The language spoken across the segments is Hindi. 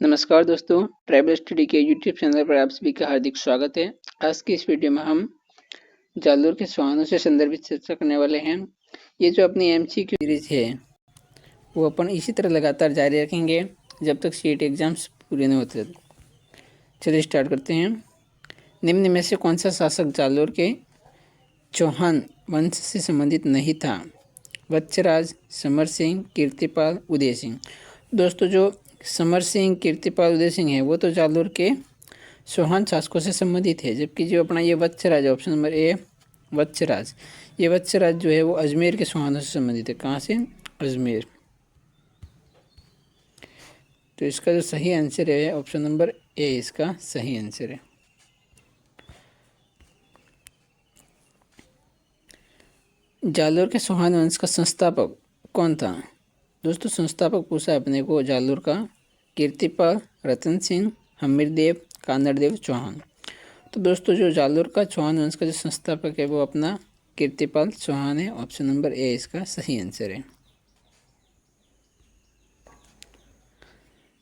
नमस्कार दोस्तों, ट्रैवल स्टडी के यूट्यूब चैनल पर आप सभी का हार्दिक स्वागत है। आज की इस वीडियो में हम जालोर के सुहानों से संदर्भित चर्चा करने वाले हैं। ये जो अपनी एमसीक्यू सीरीज है वो अपन इसी तरह लगातार जारी रखेंगे जब तक सीट एग्जाम्स पूरे नहीं होते। चलिए स्टार्ट करते हैं। निम्न में से कौन सा शासक जालोर के चौहान वंश से संबंधित नहीं था? वत्सराज, समर सिंह, कीर्तिपाल, उदय सिंह। दोस्तों, जो समर सिंह, कीर्तिपाल, उदय सिंह है वो तो जालोर के चौहान शासकों से संबंधित है, जबकि जो अपना ये Vatsraj, option number A Vatsraj, ये वत्सराज जो है वो अजमेर के चौहानों से संबंधित है। कहाँ से? अजमेर। तो इसका जो सही आंसर है ऑप्शन नंबर ए, इसका सही आंसर है। जालोर के चौहान वंश का संस्थापक कौन था? दोस्तों, संस्थापक पूछा अपने को जालोर का। कीर्तिपाल, रतन सिंह, हमीरदेव, कानड़देव चौहान। तो दोस्तों, जो जालोर का चौहान वंश का जो संस्थापक है वो अपना कीर्तिपाल चौहान है। ऑप्शन नंबर ए इसका सही आंसर है।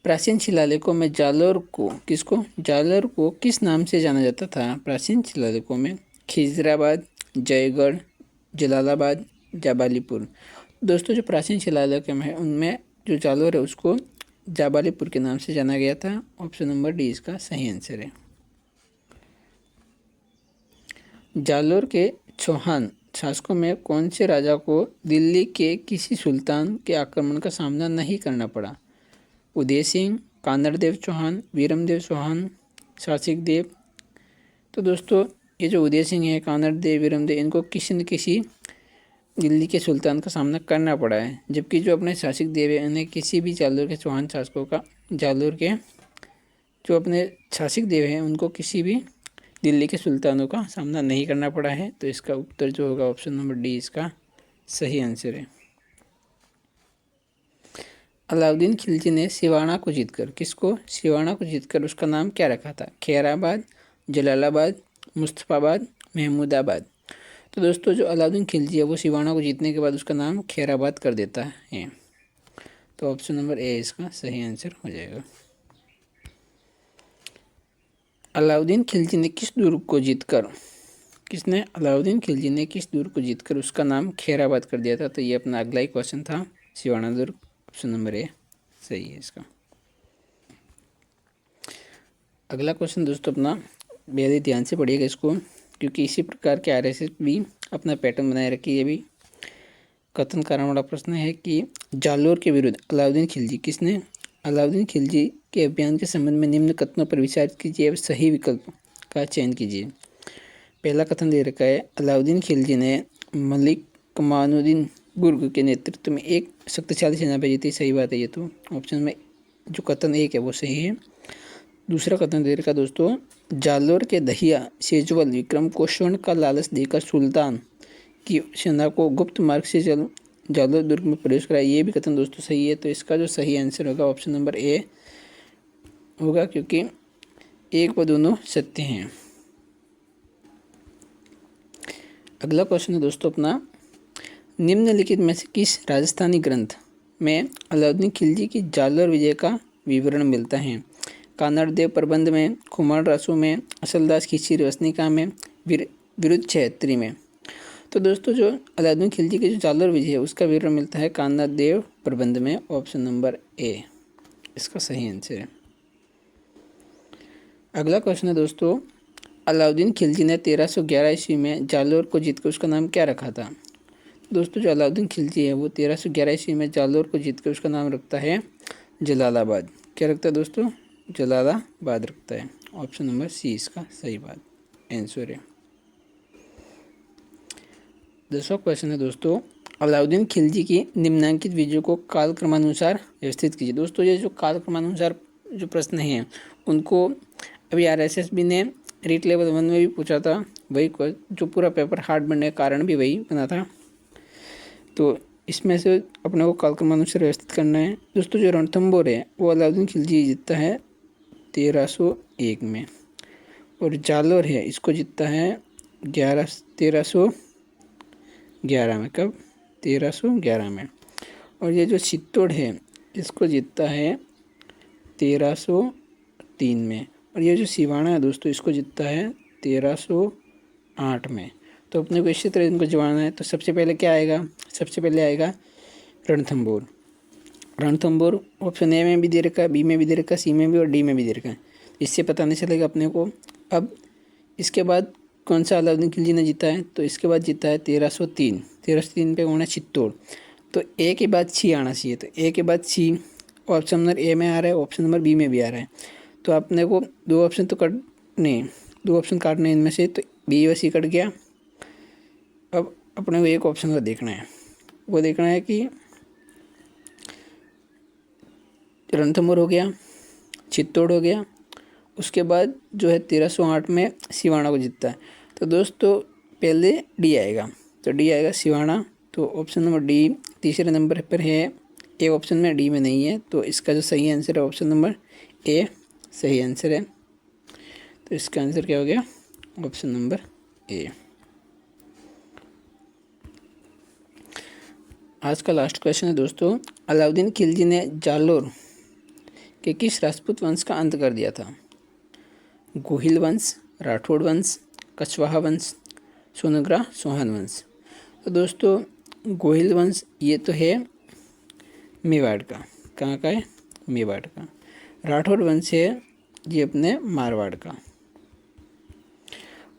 प्राचीन शिलालेखों में जालोर को किस नाम से जाना जाता था? प्राचीन शिलालेखों में खिजराबाद, जयगढ़, जलालाबाद, जाबालीपुर। दोस्तों, जो प्राचीन शिलालेख है उनमें जो जालोर है उसको जाबालीपुर के नाम से जाना गया था। ऑप्शन नंबर डी इसका सही आंसर है। जालोर के चौहान शासकों में कौन से राजा को दिल्ली के किसी सुल्तान के आक्रमण का सामना नहीं करना पड़ा? उदय सिंह, कानड़देव चौहान, वीरमदेव चौहान, शासिक देव। तो दोस्तों, ये जो उदय सिंह है, कानड़देव, वीरमदेव, इनको किसी न किसी दिल्ली के सुल्तान का सामना करना पड़ा है, जबकि जो अपने शासिक देव है उन्हें किसी भी जालोर के चौहान शासकों का, जालोर के जो अपने शासिक देव हैं उनको किसी भी दिल्ली के सुल्तानों का सामना नहीं करना पड़ा है। तो इसका उत्तर जो होगा ऑप्शन नंबर डी इसका सही आंसर है। अलाउद्दीन खिलजी ने सिवाना को जीतकर, किसको? सिवाना को जीतकर उसका नाम क्या रखा था? खैराबाद, जलालाबाद, मुस्तफ़ाबाद, महमूदाबाद। तो दोस्तों, जो अलाउद्दीन खिलजी है वो सिवाना को जीतने के बाद उसका नाम खैराबाद कर देता है। तो ऑप्शन नंबर ए इसका सही आंसर हो जाएगा। अलाउद्दीन खिलजी ने किस दुर्ग को जीतकर, अलाउद्दीन खिलजी ने किस दुर्ग को जीतकर उसका नाम खैराबाद कर दिया था? तो ये अपना अगला ही क्वेश्चन था, सिवाना दुर्ग। ऑप्शन नंबर ए सही है इसका। अगला क्वेश्चन दोस्तों अपना बेहद ही ध्यान से पढ़िएगा इसको, क्योंकि इसी प्रकार के आरएसएस भी अपना पैटर्न बनाए रखी है। भी कथन कारण वाला प्रश्न है कि जालोर के विरुद्ध अलाउद्दीन खिलजी, किसने? अलाउद्दीन खिलजी के अभियान के संबंध में निम्न कथनों पर विचार कीजिए और सही विकल्प का चयन कीजिए। पहला कथन दे रखा है, अलाउद्दीन खिलजी ने मलिक कमानुद्दीन गुर्ग के नेतृत्व में एक शक्तिशाली सेना भेजी थी। सही बात है ये तो। ऑप्शन में जो कथन एक है वो सही है। दूसरा कथन दे रखा दोस्तों, जालोर के दहिया सेजवल विक्रम को स्वर्ण का लालच देकर सुल्तान की सेना को गुप्त मार्ग से जालोर दुर्ग में प्रवेश कराया। ये भी कथन दोस्तों सही है। तो इसका जो सही आंसर होगा ऑप्शन नंबर ए होगा, क्योंकि एक व दोनों सत्य हैं। अगला क्वेश्चन है दोस्तों अपना, निम्नलिखित में से किस राजस्थानी ग्रंथ में अलाउद्दीन खिलजी की जालोर विजय का विवरण मिलता है? कानड़देव प्रबंध में, खुमार रासू में, असलदास की चिरवसनिका में, विरुद्धक्षेत्री में। तो दोस्तों, जो अलाउद्दीन खिलजी की जो जालोर विजय है उसका विवरण मिलता है कानड़देव प्रबंध में। ऑप्शन नंबर ए इसका सही आंसर है। अगला क्वेश्चन है दोस्तों, अलाउद्दीन खिलजी ने 1311 ईस्वी में जालोर को जीतकर उसका नाम क्या रखा था? दोस्तों, जो अलाउद्दीन खिलजी है वो 1311 ईस्वी में जालोर को जीतकर उसका नाम रखता है जलालाबाद। क्या रखता है दोस्तों? जलालाबाद रखता है। ऑप्शन नंबर सी इसका सही बात आंसर है। 10वां क्वेश्चन है दोस्तों, अलाउद्दीन खिलजी की निम्नांकित विजयों को कालक्रमानुसार व्यवस्थित कीजिए। दोस्तों, ये जो कालक्रमानुसार जो प्रश्न हैं उनको अभी आरएसएस ने रीट लेवल 1 में भी पूछा था। वही जो पूरा पेपर हार्ड बनने का कारण भी वही बना था। तो इसमें से अपने को कालक्रमानुसार व्यवस्थित करना है। दोस्तों, जो रणथंबोर है वो अलाउद्दीन खिलजी जीतता है 1301 में, और जालोर है इसको जीतता है 1311 में। कब? 1311 में। और ये जो चित्तौड़ है इसको जीतता है 1303 में, और ये जो सिवाना है दोस्तों इसको जीतता है 1308 में। तो अपने को इसी तरह इनको जमाना है। तो सबसे पहले क्या आएगा, सबसे पहले आएगा रणथंभौर। रणथंभौर ऑप्शन ए में भी दे रखा है, बी में भी दे रखा है, सी में भी और डी में भी दे रखा है। इससे पता नहीं चलेगा अपने को। अब इसके बाद कौन सा अलाउद्दीन खिलजी ने जीता है, तो इसके बाद जीता है 1303। 1303 पे कौन है, चित्तौड़। तो ए के बाद छी आना चाहिए, तो ए के बाद छी ऑप्शन नंबर ए में आ रहा है, ऑप्शन नंबर बी में भी आ रहा है। तो अपने को दो ऑप्शन तो कटने, दो ऑप्शन काटने इनमें से, तो बी व सी कट गया। अब अपने को एक ऑप्शन का देखना है, वो देखना है कि रणथंभौर हो गया, चित्तौड़ हो गया, उसके बाद जो है 1308 में सिवाना को जीतता है। तो दोस्तों पहले डी आएगा, तो डी आएगा सिवाना। तो ऑप्शन नंबर डी तीसरे नंबर पर है, ए ऑप्शन में डी में नहीं है। तो इसका जो सही आंसर है ऑप्शन नंबर ए सही आंसर है। तो इसका आंसर क्या हो गया, ऑप्शन नंबर ए। आज का लास्ट क्वेश्चन है दोस्तों, अलाउद्दीन खिलजी ने जालोर के किस राजपूत वंश का अंत कर दिया था? गोहिल वंश, राठौड़ वंश, कछवाहा वंश, सोनग्रा चौहान वंश। तो दोस्तों गोहिल वंश ये तो है मेवाड़ का, कहाँ का है, मेवाड़ का। राठौड़ वंश है ये अपने मारवाड़ का,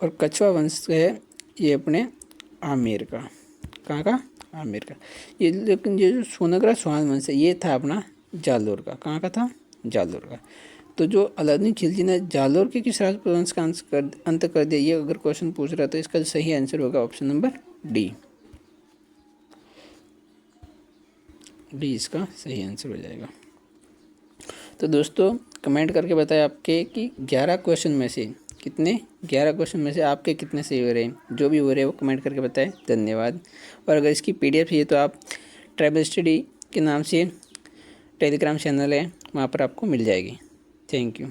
और कछवा वंश है ये अपने आमेर का, कहाँ का, आमेर का। ये लेकिन ये जो सोनग्रा चौहान वंश है ये था अपना जालोर का, कहाँ का था, जालोर का। तो जो अलाउद्दीन खिलजी ने जालोर के किस राजपूत वंश का अंत कर दिया, ये अगर क्वेश्चन पूछ रहा है तो इसका जो सही आंसर होगा ऑप्शन नंबर डी। डी इसका सही आंसर हो जाएगा। तो दोस्तों कमेंट करके बताएं आपके कि 11 क्वेश्चन में से कितने, 11 क्वेश्चन में से आपके कितने सही हो रहे हैं। जो भी हो रहे हैं वो कमेंट करके बताएं। धन्यवाद। और अगर इसकी PDF चाहिए तो आप ट्राइबल स्टडी के नाम से टेलीग्राम चैनल है, वहाँ पर आपको मिल जाएगी। Thank you.